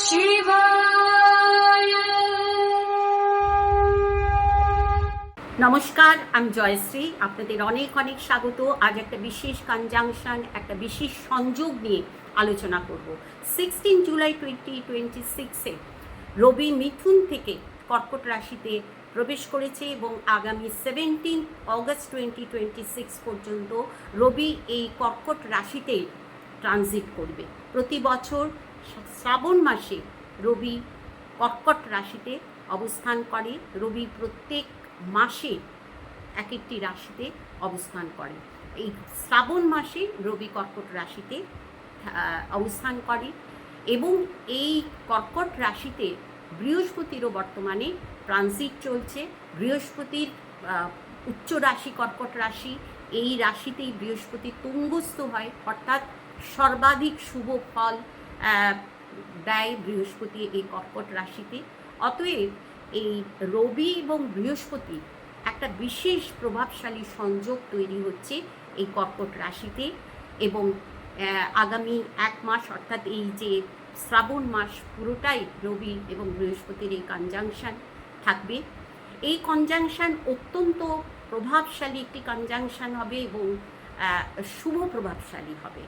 শিবায়। নমস্কার, আমি জয়শ্রী। আপনাদের অনেক অনেক স্বাগত। আজ একটা বিশেষ কনজাংশন, একটা বিশেষ সংযোগ নিয়ে আলোচনা করব। 16 জুলাই 2026-এ রবি মিথুন থেকে কর্কট রাশিতে প্রবেশ করেছে এবং আগামী 17 অগস্ট 2026 পর্যন্ত রবি এই কর্কট রাশিতে ট্রানজিট করবে। প্রতি বছর শ্রাবণ মাসে রবি কর্কট রাশিতে অবস্থান করে। রবি প্রত্যেক মাসে এক একটি রাশিতে অবস্থান করে। এই শ্রাবণ মাসে রবি কর্কট রাশিতে অবস্থান করে এবং এই কর্কট রাশিতে বৃহস্পতিরও বর্তমানে ট্রানজিট চলছে। বৃহস্পতির উচ্চ রাশি কর্কট রাশি, এই রাশিতেই বৃহস্পতি তুঙ্গস্থ হয়, অর্থাৎ সর্বাধিক শুভ ফল দেয় বৃহস্পতি এই কর্কট রাশিতে। অতএব এই রবি এবং বৃহস্পতি একটা বিশেষ প্রভাবশালী সংযোগ তৈরি হচ্ছে এই কর্কট রাশিতে এবং আগামী এক মাস অর্থাৎ এই যে শ্রাবণ মাস পুরোটাই রবি এবং বৃহস্পতির এই কনজাংশন থাকবে। এই কনজাংশন অত্যন্ত প্রভাবশালী একটি কনজাংশন হবে এবং শুভ প্রভাবশালী হবে।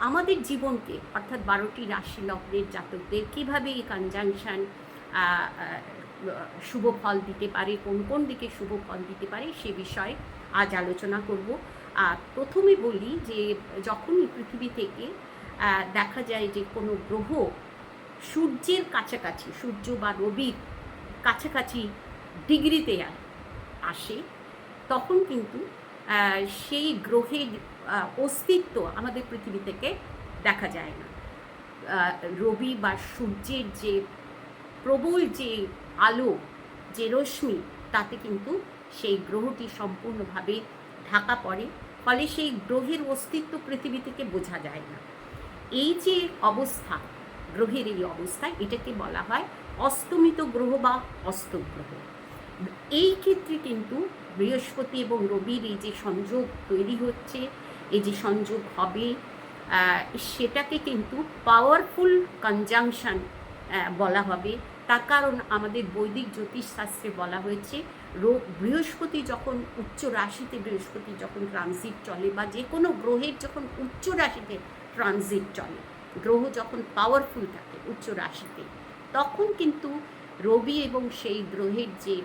আমাদের জীবনকে অর্থাৎ 12টি রাশি লগ্নের জাতকদের কীভাবে এই কনজাংশন শুভ ফল দিতে পারে, কোন কোন দিকে শুভ ফল দিতে পারে সে বিষয়ে আজ আলোচনা করব। আর প্রথমে বলি যে যখনই পৃথিবী থেকে দেখা যায় যে কোনো গ্রহ সূর্যের কাছাকাছি, সূর্য বা রবির কাছাকাছি ডিগ্রিতে আসে, তখন কিন্তু সেই গ্রহের অস্তিত্ব আমাদের পৃথিবী থেকে দেখা যায় না। রবি বা সূর্যের যে প্রবল যে আলো, যে রশ্মি, তাতে কিন্তু সেই গ্রহটি সম্পূর্ণভাবে ঢাকা পড়ে, ফলে সেই গ্রহের অস্তিত্ব পৃথিবী থেকে বোঝা যায় না। এই যে অবস্থা, গ্রহের এই অবস্থা, এটাকে বলা হয় অস্তমিত গ্রহ বা অস্তগ্রহ। এই ক্ষেত্রে কিন্তু বৃহস্পতি এবং রবির এই যে সংযোগ তৈরি হচ্ছে, এই যে সংযোগ হবে, সেটাকে কিন্তু পাওয়ারফুল কনজাংশন বলা হবে। তার কারণ আমাদের বৈদিক জ্যোতিষশাস্ত্রে বলা হয়েছে বৃহস্পতি যখন উচ্চ রাশিতে, বৃহস্পতি যখন ট্রানজিট চলে বা যে কোনো গ্রহের যখন উচ্চ রাশিতে ট্রানজিট চলে, গ্রহ যখন পাওয়ারফুল থাকে উচ্চ রাশিতে, তখন কিন্তু রবি এবং সেই গ্রহের যে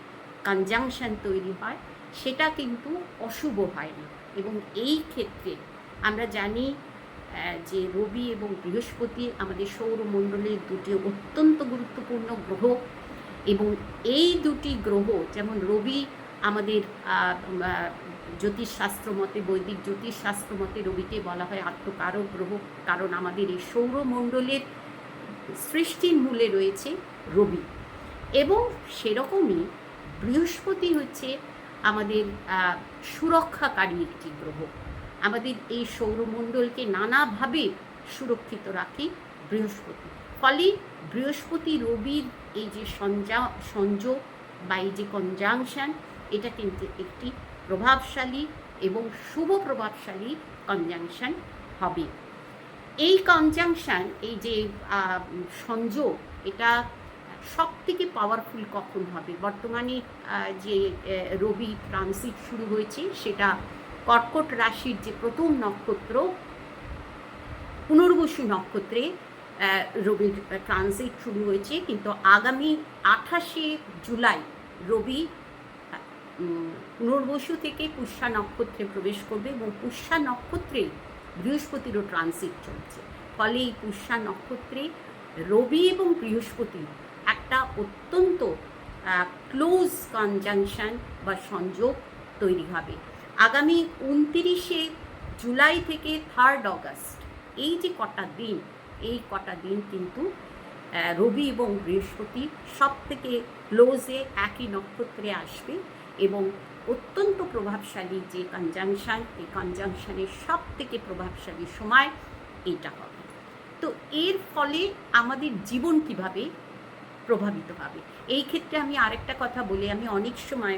কনজাংশন তৈরি হয় সেটা কিন্তু অশুভ হয় না। এবং এই ক্ষেত্রে আমরা জানি যে রবি এবং বৃহস্পতি আমাদের সৌরমণ্ডলের দুটি অত্যন্ত গুরুত্বপূর্ণ গ্রহ এবং এই দুটি গ্রহ, যেমন রবি আমাদের জ্যোতিষশাস্ত্র মতে, বৈদিক জ্যোতিষশাস্ত্র মতে রবিকে বলা হয় আত্মকারক গ্রহ, কারণ আমাদের এই সৌরমণ্ডলের সৃষ্টির মূলে রয়েছে রবি। এবং সেরকমই বৃহস্পতি হচ্ছে আমাদের সুরক্ষাকারী একটি গ্রহ, আমাদের এই সৌরমণ্ডলকে নানাভাবে সুরক্ষিত রাখে বৃহস্পতি। ফলে বৃহস্পতি রবির এই যে সংযোগ বা এই যে কনজাংশন, এটা কিন্তু একটি প্রভাবশালী এবং শুভ প্রভাবশালী কনজাংশন হবে। এই কনজাংশন, এই যে সংযোগ, এটা সব থেকে পাওয়ারফুল কখন হবে? বর্তমানে যে রবি ট্রানজিট শুরু হয়েছে সেটা কর্কট রাশির যে প্রথম নক্ষত্র পুনর্বসু নক্ষত্রে রবির ট্রানজিট শুরু হয়েছে, কিন্তু আগামী 28শে জুলাই রবি পুনর্বসু থেকে পুষ্যা নক্ষত্রে প্রবেশ করবে এবং পুষ্যা নক্ষত্রে বৃহস্পতিরও ট্রানজিট চলছে। ফলে এই পুষ্যা নক্ষত্রে রবি এবং বৃহস্পতি একটা অত্যন্ত ক্লোজ কনজাংশন বা সংযোগ তৈরি হবে। আগামী 29শে জুলাই থেকে 3 অগস্ট এই যে কটা দিন, এই কটা দিন কিন্তু রবি এবং বৃহস্পতি সব থেকে ক্লোজে একই নক্ষত্রে আসবে এবং অত্যন্ত প্রভাবশালী যে কনজাংশন, এই কনজাংশনের সব থেকে প্রভাবশালী সময় এইটা হবে। তো এর ফলে আমাদের জীবন কিভাবে প্রভাবিত হবে, এই ক্ষেত্রে আমি আরেকটা কথা বলি। আমি অনেক সময়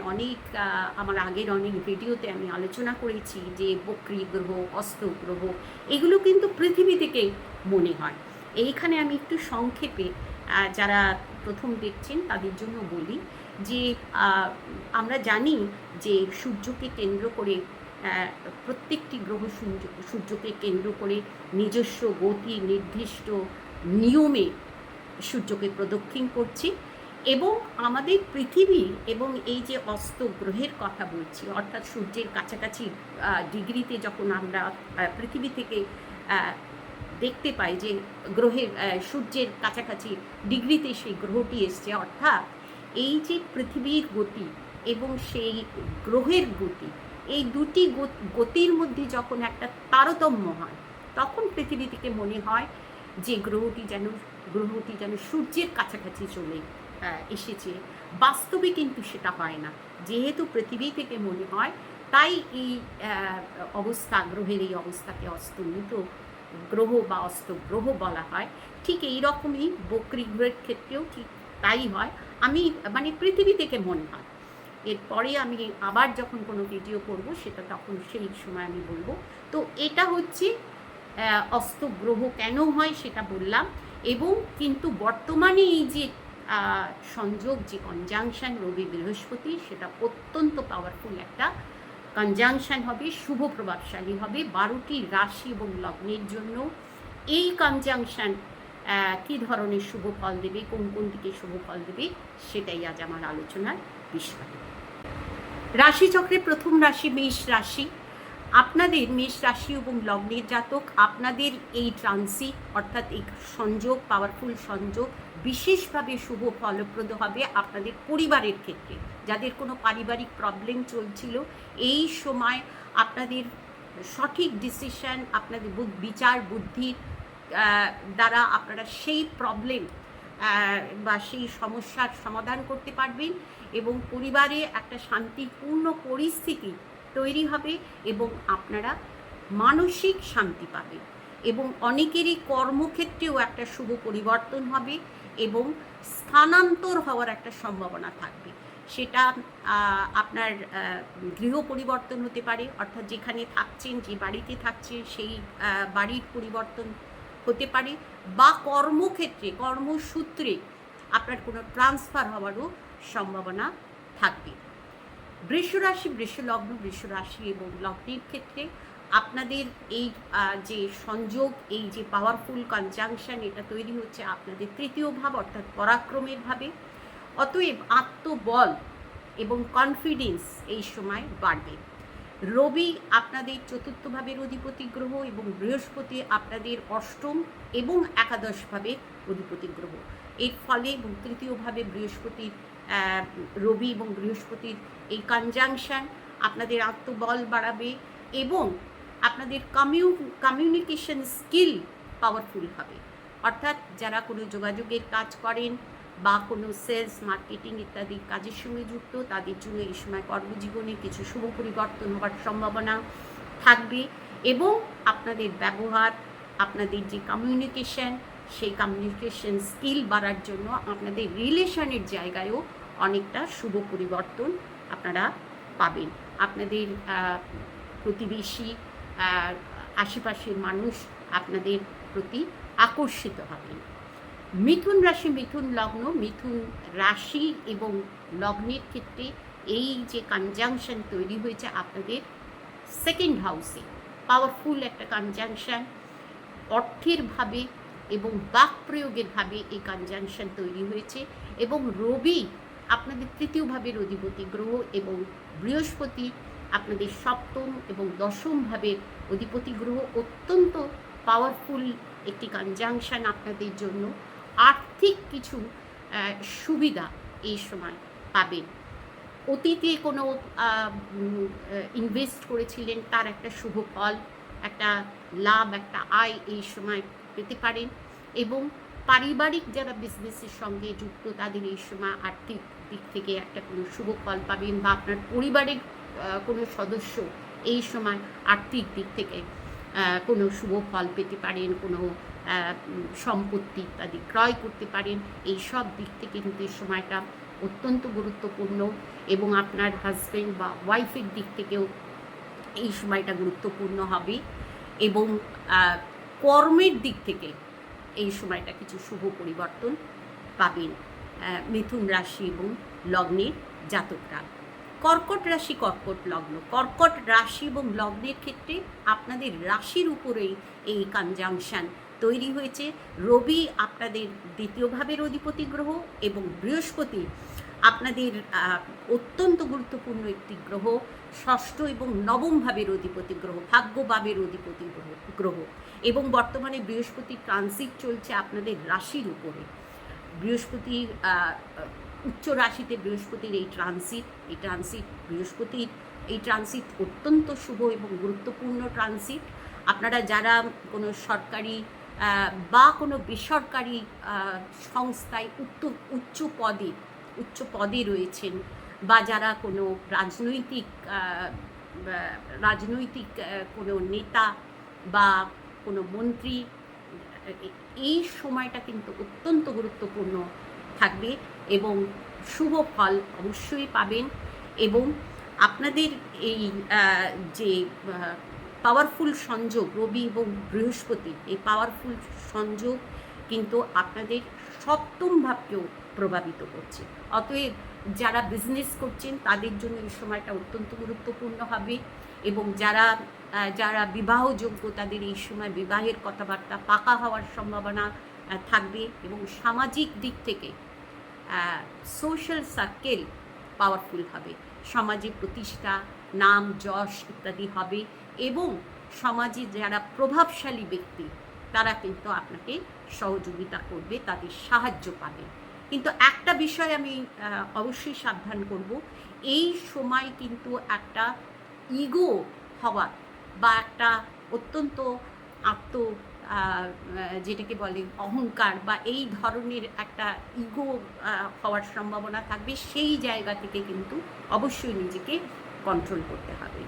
আমার আগের অনেক ভিডিওতে আমি আলোচনা করেছি যে বক্রী গ্রহ, অস্ত গ্রহ, এগুলো কিন্তু পৃথিবী থেকে মনে হয়, এইখানে আমি একটু সংক্ষেপে যারা প্রথম দেখছেন তাদের জন্য বলি যে আমরা জানি যে সূর্যকে কেন্দ্র করে প্রত্যেকটি গ্রহ সূর্যকে কেন্দ্র করে নিজস্ব গতি নির্দিষ্ট নিয়মে সূর্যকে প্রদক্ষিণ করছি, এবং আমাদের পৃথিবী এবং এই যে অস্ত গ্রহের কথা বলছি, অর্থাৎ সূর্যের কাছাকাছি ডিগ্রিতে যখন আমরা পৃথিবী থেকে দেখতে পাই যে গ্রহের সূর্যের কাছাকাছি ডিগ্রিতে সেই গ্রহটি এসছে, অর্থাৎ এই যে পৃথিবীর গতি এবং সেই গ্রহের গতি, এই দুটি গতির মধ্যে যখন একটা তারতম্য হয়, তখন পৃথিবী থেকে মনে হয় যে গ্রহটি যেন সূর্যের কাছাকাছি চলে এসেছে। বাস্তবে কিন্তু সেটা হয় না। যেহেতু পৃথিবী থেকে মনে হয়, তাই এই অবস্থা, গ্রহের এই অবস্থাকে অস্তমিত গ্রহ বা অস্ত গ্রহ বলা হয়। ঠিক এই রকমই বকরি গ্রহের ক্ষেত্রেও ঠিক তাই হয়, আমি মানে পৃথিবী থেকে মনে হয়। এরপরে আমি আবার যখন কোনো ভিডিও করব সেটা তখন সেই সময় আমি বলবো। তো এটা হচ্ছে অস্ত গ্রহ কেন হয় সেটা বললাম, এবং কিন্তু বর্তমানে এই যে সংযোগ, যে কনজাংশন রবি বৃহস্পতি, সেটা অত্যন্ত পাওয়ারফুল একটা কনজাংশন হবে, শুভ প্রভাবশালী হবে 12টি রাশি এবং লগ্নের জন্য। এই কনজাংশন কী ধরনের শুভ ফল দেবে, কোন কোন দিকে শুভ ফল দেবে, সেটাই আজ আমার আলোচনার বিষয়। রাশিচক্রে প্রথম রাশি মেষ রাশি। আপনাদের মেষ রাশি এবং লগ্নের জাতক, আপনাদের এই ট্রানজিট অর্থাৎ এই সংযোগ, পাওয়ারফুল সংযোগ বিশেষভাবে শুভ ফলপ্রদ হবে আপনাদের পরিবারের ক্ষেত্রে। যাদের কোনো পারিবারিক প্রবলেম চলছিল, এই সময় আপনাদের সঠিক ডিসিশন, আপনাদের বিচার বুদ্ধির দ্বারা আপনারা সেই প্রবলেম বা সেই সমস্যার সমাধান করতে পারবেন, এবং পরিবারে একটা শান্তিপূর্ণ পরিস্থিতি তৈরি হবে, এবং আপনারা মানসিক শান্তি পাবেন, এবং অনেকেরই কর্মক্ষেত্রেও একটা শুভ পরিবর্তন হবে, এবং স্থানান্তর হওয়ার একটা সম্ভাবনা থাকবে। সেটা আপনার গৃহ পরিবর্তন হতে পারে, অর্থাৎ যেখানে থাকছেন, যে বাড়িতে থাকছেন সেই বাড়ির পরিবর্তন হতে পারে, বা কর্মক্ষেত্রে কর্মসূত্রে আপনার কোনো ট্রান্সফার হওয়ারও সম্ভাবনা থাকবে। বৃষরাশি, বৃষলগ্ন, বৃষরাশি এবং লগ্নের ক্ষেত্রে আপনাদের এই যে সংযোগ, এই যে পাওয়ারফুল কনজাংশন, এটা তৈরি হচ্ছে আপনাদের তৃতীয় ভাব অর্থাৎ পরাক্রমের ভাবে। অতএব আত্মবল এবং কনফিডেন্স এই সময় বাড়বে। রবি আপনাদের চতুর্থ ভাবের অধিপতি গ্রহ, এবং বৃহস্পতি আপনাদের অষ্টম এবং একাদশ ভাবের অধিপতি গ্রহ। এর ফলে এবং তৃতীয়ভাবে বৃহস্পতির রবি এবং বৃহস্পতির এই কনজাংশন আপনাদের আত্মবল বাড়াবে, এবং আপনাদের কমিউনিকেশন স্কিল পাওয়ারফুল হবে। অর্থাৎ যারা কোনো যোগাযোগের কাজ করেন বা কোনো সেলস, মার্কেটিং ইত্যাদি কাজের সঙ্গে যুক্ত, তাদের জন্য এই সময় কর্মজীবনে কিছু শুভ পরিবর্তন হওয়ার সম্ভাবনা থাকবে, এবং আপনাদের ব্যবহার, আপনাদের যে কমিউনিকেশন, সেই কমিউনিকেশন স্কিল বাড়ার জন্য আপনাদের রিলেশনের জায়গায়ও অনেকটা শুভ পরিবর্তন আপনারা পাবেন। আপনাদের প্রতিবেশী, আশেপাশের মানুষ আপনাদের প্রতি আকর্ষিত হবেন। মিথুন রাশি, মিথুন লগ্ন, মিথুন রাশি এবং লগ্নের ক্ষেত্রে এই যে কনজাংশন তৈরি হয়েছে আপনাদের সেকেন্ড হাউসে, পাওয়ারফুল একটা কনজাংশন, অর্থের ভাবে এবং বাক প্রয়োগের ভাবে এই কনজাংশন তৈরি হয়েছে, এবং রবি আপনাদের তৃতীয় ভাবের অধিপতি গ্রহ, এবং বৃহস্পতি আপনাদের সপ্তম এবং দশম ভাবের অধিপতি গ্রহ। অত্যন্ত পাওয়ারফুল একটি কনজাংশন আপনাদের জন্য। আর্থিক কিছু সুবিধা এই সময় পাবেন। অতীতে কোনো ইনভেস্ট করেছিলেন, তার একটা শুভ ফল, একটা লাভ, একটা আয় এই সময় পেতে পারেন, এবং পারিবারিক যারা বিজনেসের সঙ্গে যুক্ত তাদের এই সময় আর্থিক দিক থেকে একটা কোনো শুভ ফল পাবেন, বা আপনার পরিবারের কোনো সদস্য এই সময় আর্থিক দিক থেকে কোনো শুভ ফল পেতে পারেন, কোনো সম্পত্তি ইত্যাদি ক্রয় করতে পারেন। এই সব দিক থেকে কিন্তু এই সময়টা অত্যন্ত গুরুত্বপূর্ণ, এবং আপনার হাজব্যান্ড বা ওয়াইফের দিক থেকেও এই সময়টা গুরুত্বপূর্ণ হবে, এবং কর্মের দিক থেকে এই সময়টা কিছু শুভ পরিবর্তন পাবেন মিথুন রাশি এবং লগ্নের জাতকরা। কর্কট রাশি, কর্কট লগ্ন। কর্কট রাশি এবং লগ্নের ক্ষেত্রে আপনাদের রাশির উপরেই এই কনজাংশন তৈরি হয়েছে। রবি আপনাদের দ্বিতীয় ভাবের অধিপতি গ্রহ এবং বৃহস্পতি আপনাদের অত্যন্ত গুরুত্বপূর্ণ একটি গ্রহ, ষষ্ঠ এবং নবম ভাবের অধিপতি গ্রহ, ভাগ্যভাবের অধিপতি গ্রহ। এবং বর্তমানে বৃহস্পতির ট্রানজিট চলছে আপনাদের রাশির উপরে। বৃহস্পতি উচ্চ রাশিতে বৃহস্পতির এই ট্রানজিট বৃহস্পতির এই ট্রানজিট অত্যন্ত শুভ এবং গুরুত্বপূর্ণ ট্রানজিট। আপনারা যারা কোনো সরকারি বা কোনো বেসরকারি সংস্থায় উচ্চ পদে রয়েছেন, বা যারা কোনো রাজনৈতিক কোনো নেতা বা কোনো মন্ত্রী, এই সময়টা কিন্তু অত্যন্ত গুরুত্বপূর্ণ থাকবে এবং শুভ ফল অবশ্যই পাবেন। এবং আপনাদের এই যে পাওয়ারফুল সংযোগ রবি এবং বৃহস্পতি, এই পাওয়ারফুল সংযোগ কিন্তু আপনাদের সপ্তম ভাবকেও প্রভাবিত করছে। অতএব যারা বিজনেস করছেন তাদের জন্য এই সময়টা অত্যন্ত গুরুত্বপূর্ণ হবে। এবং যারা বিবাহযোগ্য তাদের এই সময় বিবাহের কথাবার্তা পাকা হওয়ার সম্ভাবনা থাকবে। এবং সামাজিক দিক থেকে সোশ্যাল সার্কেল পাওয়ারফুল হবে, সমাজে প্রতিষ্ঠা, নাম যশ ইত্যাদি হবে। এবং সমাজে যারা প্রভাবশালী ব্যক্তি তারা কিন্তু আপনাকে সহযোগিতা করবে, তাদের সাহায্য পাবে। কিন্তু একটা বিষয় আমি অবশ্যই সাবধান করব, এই সময় কিন্তু একটা ইগো হওয়া বা একটা অত্যন্ত যেটাকে বলে অহংকার বা এই ধরনের একটা ইগো হওয়ার সম্ভাবনা থাকবে। সেই জায়গা থেকে কিন্তু অবশ্যই নিজেকে কন্ট্রোল করতে হবে।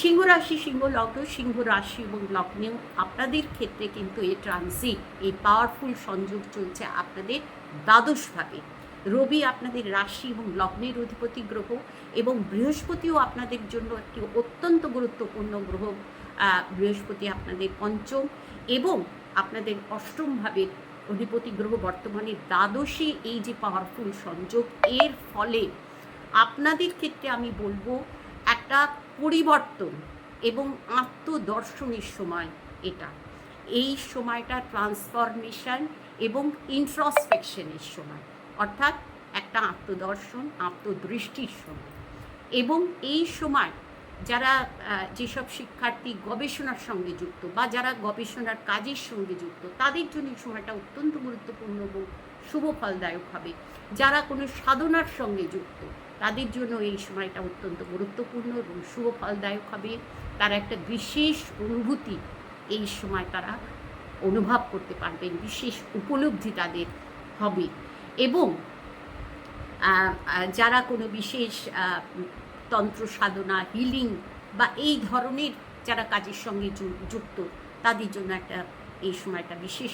সিংহ রাশি, সিংহ লগ্ন, সিংহ রাশি এবং লগ্নেও আপনাদের ক্ষেত্রে কিন্তু এই ট্রানজিট, এই পাওয়ারফুল সংযোগ চলছে আপনাদের দ্বাদশভাবে। রবি আপনাদের রাশি এবং লগ্নের অধিপতি গ্রহ এবং বৃহস্পতিও আপনাদের জন্য একটি অত্যন্ত গুরুত্বপূর্ণ গ্রহ। বৃহস্পতি আপনাদের পঞ্চম এবং আপনাদের অষ্টম ভাবের অধিপতি গ্রহ বর্তমানে দ্বাদশে। এই যে পাওয়ারফুল সংযোগ, এর ফলে আপনাদের ক্ষেত্রে আমি বলবো একটা পরিবর্তন এবং আত্মদর্শনের সময় এটা। এই সময়টা ট্রান্সফরমেশন এবং ইন্ট্রোস্পেকশনের সময়, অর্থাৎ একটা আত্মদর্শন, আত্মদৃষ্টির সময়। এবং এই সময় যারা যেসব শিক্ষার্থী গবেষণার সঙ্গে যুক্ত বা যারা গবেষণার কাজের সঙ্গে যুক্ত তাদের জন্য এই সময়টা অত্যন্ত গুরুত্বপূর্ণ এবং শুভ ফলদায়ক হবে। যারা কোনো সাধনার সঙ্গে যুক্ত তাদের জন্য এই সময়টা অত্যন্ত গুরুত্বপূর্ণ এবং শুভ ফলদায়ক হবে। তারা একটা বিশেষ অনুভূতি এই সময় তারা অনুভব করতে পারবেন, বিশেষ উপলব্ধি তাদের হবে। এবং যারা কোনো বিশেষ তন্ত্র সাধনা, হিলিং বা এই ধরনের যারা কাজের সঙ্গে যুক্ত তাদের জন্য এই সময়টা বিশেষ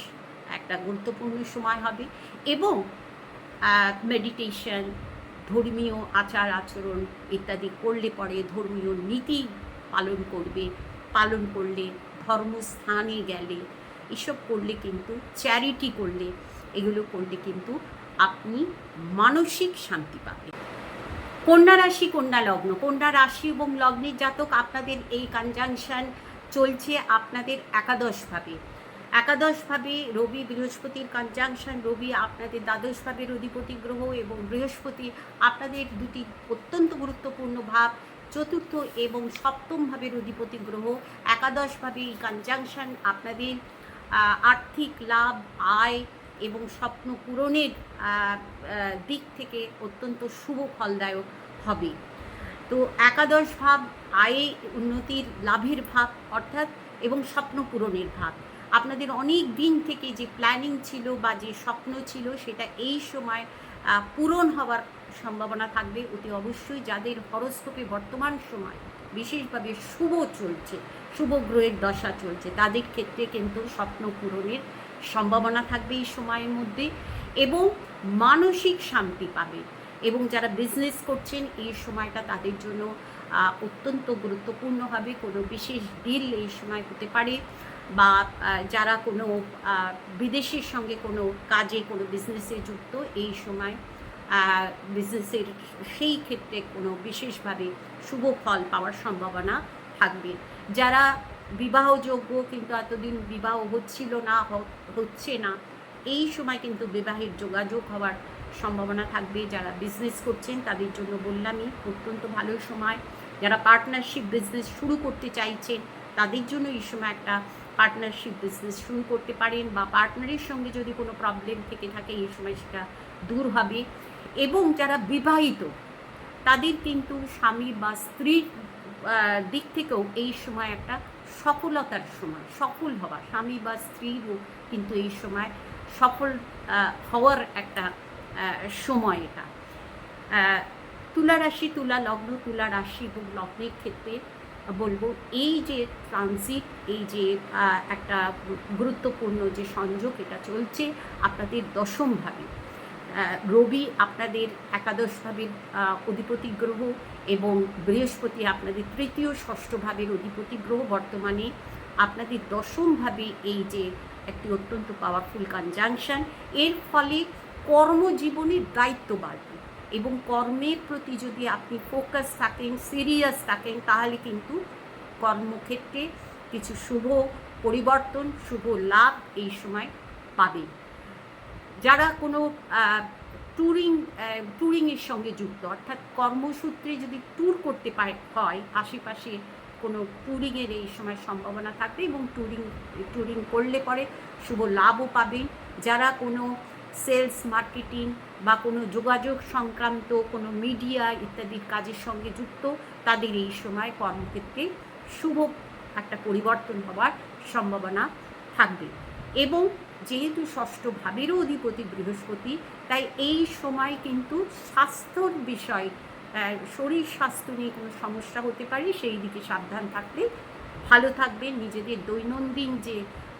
একটা গুরুত্বপূর্ণ সময় হবে। এবং মেডিটেশন, ধর্মীয় আচার আচরণ ইত্যাদি করলে পরে, ধর্মীয় নীতি পালন করলে, ধর্মস্থানে গেলে, এসব করলে কিন্তু, চ্যারিটি করলে, এগুলো করলে কিন্তু আপনি মানসিক শান্তি পাবেন। কন্যা রাশি, কন্যা লগ্ন। কন্যা রাশি এবং লগ্নের জাতক আপনাদের এই কনজাংশন চলছে আপনাদের একাদশভাবে রবি বৃহস্পতির কনজাংশন। রবি আপনাদের দ্বাদশভাবের অধিপতি গ্রহ এবং বৃহস্পতি আপনাদের দুটি অত্যন্ত গুরুত্বপূর্ণ ভাব, চতুর্থ এবং সপ্তম ভাবের অধিপতি গ্রহ। একাদশভাবে এই কনজাংশন আপনাদের আর্থিক লাভ, আয় এবং স্বপ্ন পূরণের দিক থেকে অত্যন্ত শুভ ফলদায়ক হবে। তো একাদশ ভাব আয়ে উন্নতির, লাভের ভাব অর্থাৎ, এবং স্বপ্ন পূরণের ভাব। আপনাদের অনেক দিন থেকে যে প্ল্যানিং ছিল বা যে স্বপ্ন ছিল সেটা এই সময় পূরণ হওয়ার সম্ভাবনা থাকবে। অতি অবশ্যই যাদের হরোস্কোপে বর্তমান সময় বিশেষভাবে শুভ গ্রহের দশা চলছে, তাদের ক্ষেত্রে কিন্তু স্বপ্ন পূরণের সম্ভাবনা থাকবে এই সময়ের মধ্যে এবং মানসিক শান্তি পাবে। এবং যারা বিজনেস করছেন এই সময়টা তাদের জন্য অত্যন্ত গুরুত্বপূর্ণ হবে। কোনো বিশেষ ডিল এই সময় হতে পারে। বা যারা কোনো বিদেশের সঙ্গে কোনো কাজে কোনো বিজনেসে যুক্ত, এই সময় বিজনেসের সেই ক্ষেত্রে কোনো বিশেষভাবে শুভ ফল পাওয়ার সম্ভাবনা থাকবে। যারা বিবাহযোগ্য কিন্তু এতদিন বিবাহ হচ্ছিল না, হচ্ছে না, এই সময় কিন্তু বিবাহের যোগাযোগ হওয়ার সম্ভাবনা থাকবে। যারা বিজনেস করছেন তাদের জন্য বললামই অত্যন্ত ভালো সময়। যারা পার্টনারশিপ বিজনেস শুরু করতে চাইছেন তাদের জন্য এই সময় একটা পার্টনারশিপ বিজনেস শুরু করতে পারেন, বা পার্টনারের সঙ্গে যদি কোনো প্রবলেম থেকে থাকে এই সময় সেটা দূর হবে। এবং যারা বিবাহিত তাদের কিন্তু স্বামী বা স্ত্রীর দিক থেকেও এই সময় একটা সফলতার সময়, সফল হওয়া, স্বামী বা স্ত্রীরও কিন্তু এই সময় সফল হওয়ার একটা সময় এটা। তুলা রাশি, তুলা লগ্ন, তুলা রাশি এবং লগ্নের ক্ষেত্রে বলবো এই যে ট্রানজিট, এই যে একটা গুরুত্বপূর্ণ যে সংযোগ এটা চলছে আপনাদের দশমভাবে। রবি আপনাদের একাদশ ভাবের অধিপতি গ্রহ এবং বৃহস্পতি আপনাদের তৃতীয় ষষ্ঠ ভাবের অধিপতি গ্রহ বর্তমানে আপনাদের দশমভাবে এই যে একটি অত্যন্ত পাওয়ারফুল কনজাংশন, এর ফলে কর্মজীবনের দায়িত্ব বাড়বে এবং কর্মের প্রতি যদি আপনি ফোকাস থাকেন, সিরিয়াস থাকেন, তাহলে কিন্তু কর্মক্ষেত্রে কিছু শুভ পরিবর্তন, শুভ লাভ এই সময় পাবেন। যারা কোনো ট্যুরিংয়ের সঙ্গে যুক্ত, অর্থাৎ কর্মসূত্রে যদি ট্যুর করতে হয়, আশেপাশে কোনো ট্যুরিংয়ের এই সময় সম্ভাবনা থাকবে এবং ট্যুরিং করলে পরে শুভ লাভও পাবেন। যারা কোনো সেলস, মার্কেটিং বা কোনো যোগাযোগ সংক্রান্ত কোনো মিডিয়া ইত্যাদির কাজের সঙ্গে যুক্ত, তাদের এই সময় কর্মক্ষেত্রে শুভ একটা পরিবর্তন হওয়ার সম্ভাবনা থাকবে। এবং যেহেতু ষষ্ঠ ভাবেরও অধিপতি বৃহস্পতি, তাই এই সময় কিন্তু স্বাস্থ্যর বিষয়, শরীর স্বাস্থ্য নিয়ে কোনো সমস্যা হতে পারে, সেই দিকে সাবধান থাকলে ভালো থাকবেন। নিজেদের দৈনন্দিন যে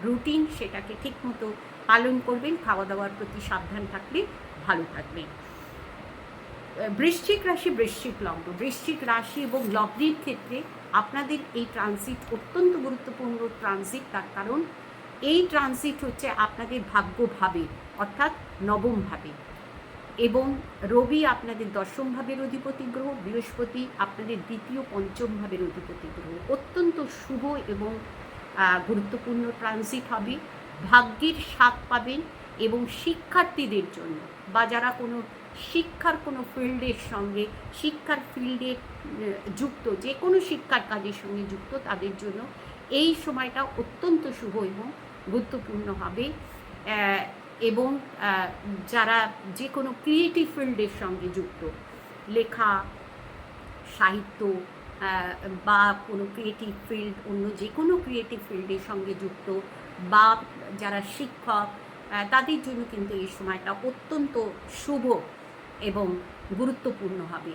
রুটিন সেটাকে ঠিকমতো পালন করবেন, খাওয়া দাওয়ার প্রতি সাবধান থাকলে ভালো থাকবেন। বৃশ্চিক রাশি, বৃশ্চিক লগ্ন, বৃশ্চিক রাশি এবং লগ্নের ক্ষেত্রে আপনাদের এই ট্রানজিট অত্যন্ত গুরুত্বপূর্ণ ট্রানজিট। তার কারণ এই ট্রানজিট হচ্ছে আপনাদের ভাগ্যভাবে, অর্থাৎ নবম ভাবে, এবং রবি আপনাদের দশম ভাবের অধিপতি গ্রহ, বৃহস্পতি আপনাদের দ্বিতীয় পঞ্চম ভাবের অধিপতি গ্রহ। অত্যন্ত শুভ এবং গুরুত্বপূর্ণ ট্রানজিট হবে। ভাগ্যের স্বাদ পাবেন এবং শিক্ষার্থীদের জন্য বা যারা কোনো শিক্ষার কোনো ফিল্ডের সঙ্গে, শিক্ষার ফিল্ডে যুক্ত, যে কোনো শিক্ষার কাজের সঙ্গে যুক্ত, তাদের জন্য এই সময়টা অত্যন্ত শুভ এবং গুরুত্বপূর্ণ হবে। এবং যারা যে কোনো ক্রিয়েটিভ ফিল্ডের সঙ্গে যুক্ত, লেখা, সাহিত্য বা কোনো ক্রিয়েটিভ ফিল্ড, অন্য যে কোনো ক্রিয়েটিভ ফিল্ডের সঙ্গে যুক্ত, বা যারা শিক্ষক, তাদের জন্য কিন্তু এই সময়টা অত্যন্ত শুভ এবং গুরুত্বপূর্ণ হবে।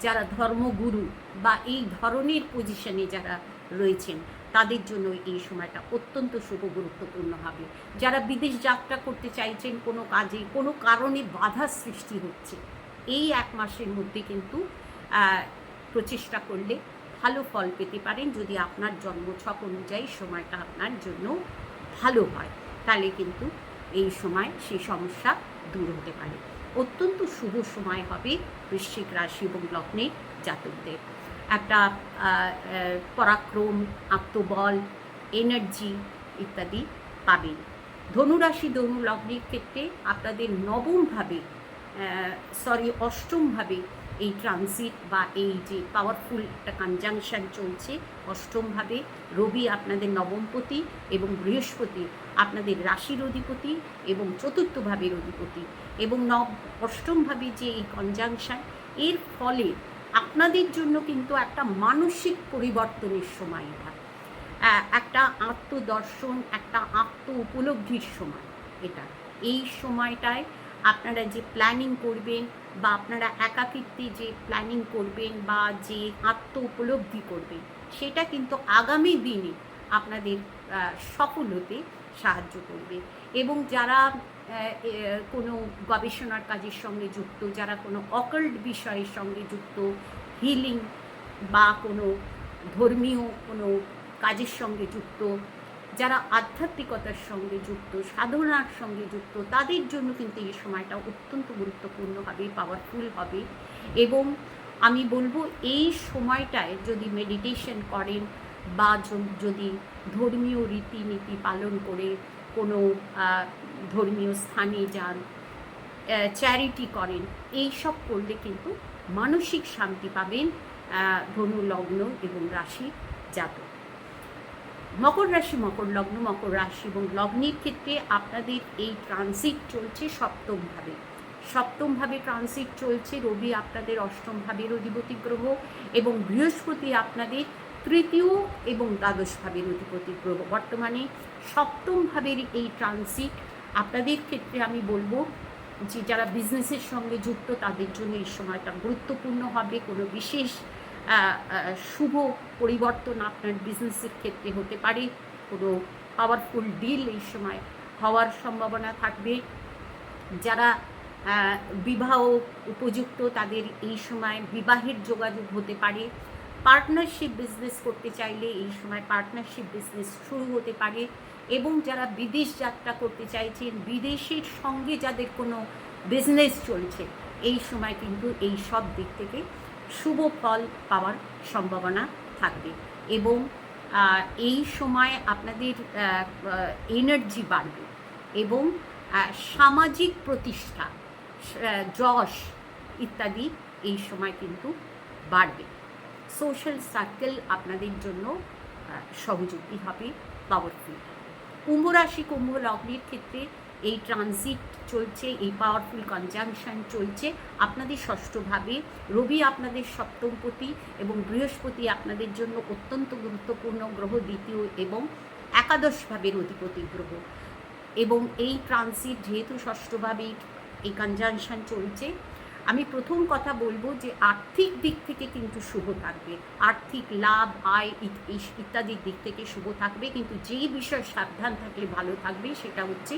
যারা ধর্মগুরু বা এই ধরনের পজিশনে যারা রয়েছেন তাদের জন্য এই সময়টা অত্যন্ত শুভ গুরুত্বপূর্ণ হবে। যারা বিদেশ যাত্রা করতে চাইছেন, কোনো কাজে কোনো কারণে বাধা সৃষ্টি হচ্ছে, এই এক মাসের মধ্যে কিন্তু প্রচেষ্টা করলে ভালো ফল পেতে পারেন। যদি আপনার জন্মছক অনুযায়ী সময়টা আপনার জন্য ভালো হয়, তাহলে কিন্তু এই সময় সেই সমস্যা দূর হতে পারে। অত্যন্ত শুভ সময় হবে বৃশ্চিক রাশি এবং লগ্নের জাতকদের। একটা পরাক্রম, আত্মবল, এনার্জি ইত্যাদি পাবেন। ধনুরাশি, ধনু লগ্নের ক্ষেত্রে আপনাদের নবমভাবে, অষ্টমভাবে এই ট্রানজিট বা এই যে পাওয়ারফুল একটা কনজাংশন চলছে। অষ্টমভাবে রবি আপনাদের নবমপতি এবং বৃহস্পতি আপনাদের রাশির অধিপতি এবং চতুর্থ ভাবের অধিপতি, এবং অষ্টমভাবে যে এই কনজাংশন, এর ফলে আপনাদের জন্য কিন্তু একটা মানসিক পরিবর্তনের সময়, এটা একটা আত্মদর্শন, একটা আত্ম উপলব্ধির সময়। এটা এই সময়টায় আপনারা যে প্ল্যানিং করবেন বা আপনারা একাকিত্বে যে প্ল্যানিং করবেন বা যে আত্ম উপলব্ধি করবেন, সেটা কিন্তু আগামী দিনে আপনাদের সফল হতে সাহায্য করবে। এবং যারা কোনো গবেষণার কাজের সঙ্গে যুক্ত, যারা কোনো অকাল্ট বিষয়ের সঙ্গে যুক্ত, হিলিং বা কোনো ধর্মীয় কোনো কাজের সঙ্গে যুক্ত, যারা আধ্যাত্মিকতার সঙ্গে যুক্ত, সাধনার সঙ্গে যুক্ত, তাদের জন্য কিন্তু এই সময়টা অত্যন্ত গুরুত্বপূর্ণ হবে, পাওয়ারফুল হবে। এবং আমি বলবো এই সময়টায় যদি মেডিটেশন করেন বা যদি ধর্মীয় রীতিনীতি পালন করে কোনো ধর্মীয় স্থানে যান, চ্যারিটি করেন, এই সব করলে কিন্তু মানসিক শান্তি পাবেন ধনু লগ্ন এবং রাশি জাতক। মকর রাশি, মকর লগ্ন, মকর রাশি এবং লগ্নের ক্ষেত্রে আপনাদের এই ট্রানজিট চলছে সপ্তমভাবে। সপ্তমভাবে ট্রানজিট চলছে। রবি আপনাদের অষ্টম ভাবের অধিপতি গ্রহ এবং বৃহস্পতি আপনাদের তৃতীয় এবং দ্বাদশ ভাবের অধিপতি গ্রহ। বর্তমানে সপ্তম ভাবের এই ট্রানজিট আপনাদের ক্ষেত্রে আমি বলবো যে যারা বিজনেসের সঙ্গে যুক্ত তাদের জন্য এই সময়টা গুরুত্বপূর্ণ হবে। কোনো বিশেষ শুভ পরিবর্তন আপনার বিজনেসের ক্ষেত্রে হতে পারে, কোনো পাওয়ারফুল ডিল এই সময় হওয়ার সম্ভাবনা থাকবে। যারা বিবাহ উপযুক্ত তাদের এই সময় বিবাহের যোগাযোগ হতে পারে। পার্টনারশিপ বিজনেস করতে চাইলে এই সময় পার্টনারশিপ বিজনেস শুরু হতে পারে। এবং যারা বিদেশ যাত্রা করতে চাইছেন, বিদেশের সঙ্গে যাদের কোনো বিজনেস চলছে, এই সময় কিন্তু এই সব দিক থেকে শুভ ফল পাওয়ার সম্ভাবনা থাকবে। এবং এই সময় আপনাদের এনার্জি বাড়বে এবং সামাজিক প্রতিষ্ঠা, যশ ইত্যাদি এই সময় কিন্তু বাড়বে। সোশ্যাল সার্কেল আপনাদের জন্য সহযোগী হবে, পাওয়ারফুল। কুম্ভ রাশি, কুম্ভ লগ্নের ক্ষেত্রে এই ট্রানজিট চলছে, এই পাওয়ারফুল কনজাংশন চলছে আপনাদের ষষ্ঠভাবে। রবি আপনাদের সপ্তমপতি এবং বৃহস্পতি আপনাদের জন্য অত্যন্ত গুরুত্বপূর্ণ গ্রহ, দ্বিতীয় এবং একাদশ ভাবের অধিপতি গ্রহ। এবং এই ট্রানজিট যেহেতু ষষ্ঠভাবে এই কনজাংশন চলছে, আমি প্রথম কথা বলবো যে আর্থিক দিক থেকে কিন্তু শুভ থাকবে। আর্থিক লাভ, আয় ইত্যাদির দিক থেকে শুভ থাকবে। কিন্তু যেই বিষয়ে সাবধান থাকলে ভালো থাকবে সেটা হচ্ছে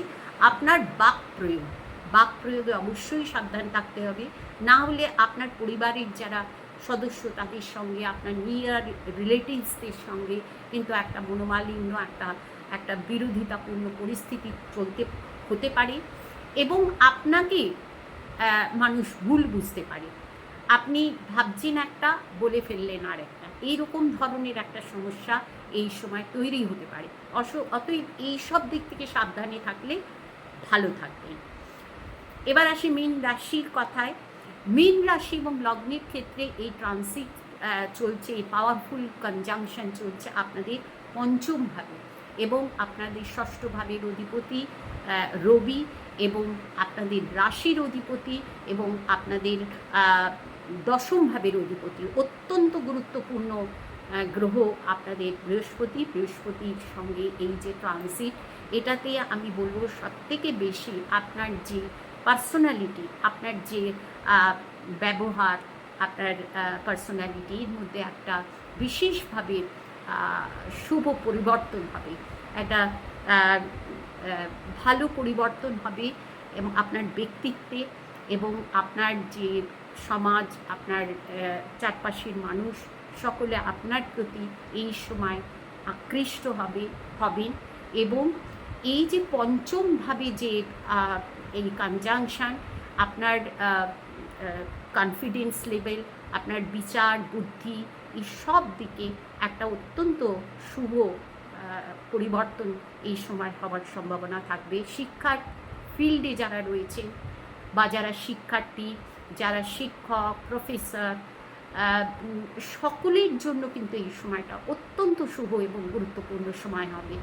আপনার বাক প্রয়োগ। বাক প্রয়োগে অবশ্যই সাবধান থাকতে হবে, না হলে আপনার পরিবারের যারা সদস্য তাদের সঙ্গে, আপনার নিয়ার রিলেটিভসদের সঙ্গে কিন্তু একটা মনোমালিন্য, একটা বিরোধিতাপূর্ণ পরিস্থিতি হতে পারে। এবং আপনাকে মানুষ ভুল বুঝতে পারে, আপনি ভাবছেন একটা, বলে ফেললেন আর একটা, এইরকম ধরনের একটা সমস্যা এই সময় তৈরি হতে পারে। অতএব এই সব দিক থেকে সাবধানে থাকলে ভালো থাকবেন। এবার আসি মীন রাশির কথায়। মীন রাশি এবং লগ্নের ক্ষেত্রে এই ট্রানজিট চলছে, এই পাওয়ারফুল কনজাংশন চলছে আপনাদের পঞ্চম ভাবে এবং আপনাদের ষষ্ঠ ভাবের অধিপতি রবি এবং আপনাদের রাশির অধিপতি এবং আপনাদের দশম ভাবের অধিপতি, অত্যন্ত গুরুত্বপূর্ণ গ্রহ আপনাদের বৃহস্পতির সঙ্গে এই যে ট্রানজিট, এটাতে আমি বলবো সবথেকে বেশি আপনার যে পার্সোনালিটি, আপনার যে ব্যবহার, আপনার পার্সোনালিটির মধ্যে একটা বিশেষভাবে শুভ পরিবর্তন হবে, একটা ভালো পরিবর্তন হবে এবং আপনার ব্যক্তিত্বে এবং আপনার যে সমাজ, আপনার চারপাশের মানুষ সকলে আপনার প্রতি এই সময় আকৃষ্ট হবেন। এবং এই যে পঞ্চমভাবে যে এই কনজাংশন, আপনার কনফিডেন্স লেভেল, আপনার বিচার বুদ্ধি, এই সব দিকে একটা অত্যন্ত শুভ পরিবর্তন এই সময় হওয়ার সম্ভাবনা থাকবে। শিক্ষার ফিল্ডে যারা রয়েছেন বা যারা শিক্ষার্থী, যারা শিক্ষক, প্রফেসর, সকলের জন্য কিন্তু এই সময়টা অত্যন্ত শুভ এবং গুরুত্বপূর্ণ সময় হবে।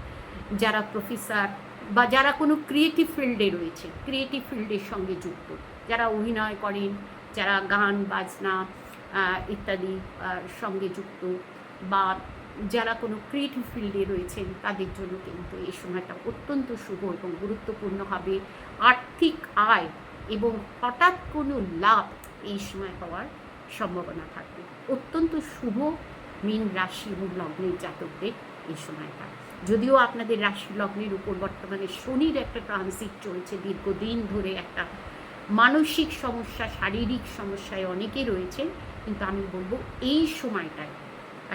যারা প্রফেসর বা যারা কোনো ক্রিয়েটিভ ফিল্ডে রয়েছে, ক্রিয়েটিভ ফিল্ডের সঙ্গে যুক্ত, যারা অভিনয় করেন, যারা গান বাজনা ইত্যাদি সঙ্গে যুক্ত, বা যারা কোনো ক্রিয়েটিভ ফিল্ডে রয়েছেন তাদের জন্য কিন্তু এই সময়টা অত্যন্ত শুভ এবং গুরুত্বপূর্ণ হবে। আর্থিক আয় এবং হঠাৎ কোনো লাভ এই সময় হওয়ার সম্ভাবনা থাকবে। অত্যন্ত শুভ মীন রাশি এবং লগ্নের জাতকদের এই সময়টা। যদিও আপনাদের রাশি লগ্নের উপর বর্তমানে শনির একটা ট্রানজিট চলছে, দীর্ঘদিন ধরে একটা মানসিক সমস্যা, শারীরিক সমস্যায় অনেকে রয়েছেন, কিন্তু আমি বলবো এই সময়টায়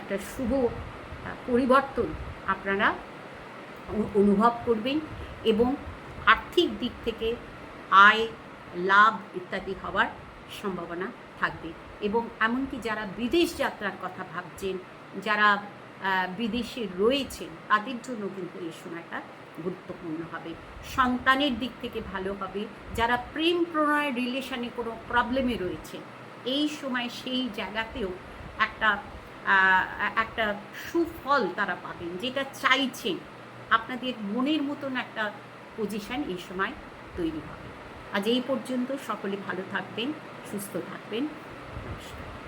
একটা শুভ পরিবর্তন আপনারা অনুভব করবেন এবং আর্থিক দিক থেকে আয়, লাভ ইত্যাদি হওয়ার সম্ভাবনা থাকবে। এবং এমনকি যারা বিদেশ যাত্রার কথা ভাবছেন, যারা বিদেশে রয়েছেন, তাদের জন্য কিন্তু এই সময়টা গুরুত্বপূর্ণ হবে। সন্তানের দিক থেকে ভালো হবে। যারা প্রেম প্রণয়ের রিলেশনে কোনো প্রবলেমে রয়েছেন, এই সময় সেই জায়গাতেও একটা একটা সুফল তারা পাবেন, যেটা চাইছেন। আপনাদের মনের মতন একটা পজিশন এই সময় তৈরি হবে। আজ এই পর্যন্ত। সকলে ভালো থাকবেন, সুস্থ থাকবেন। নমস্কার।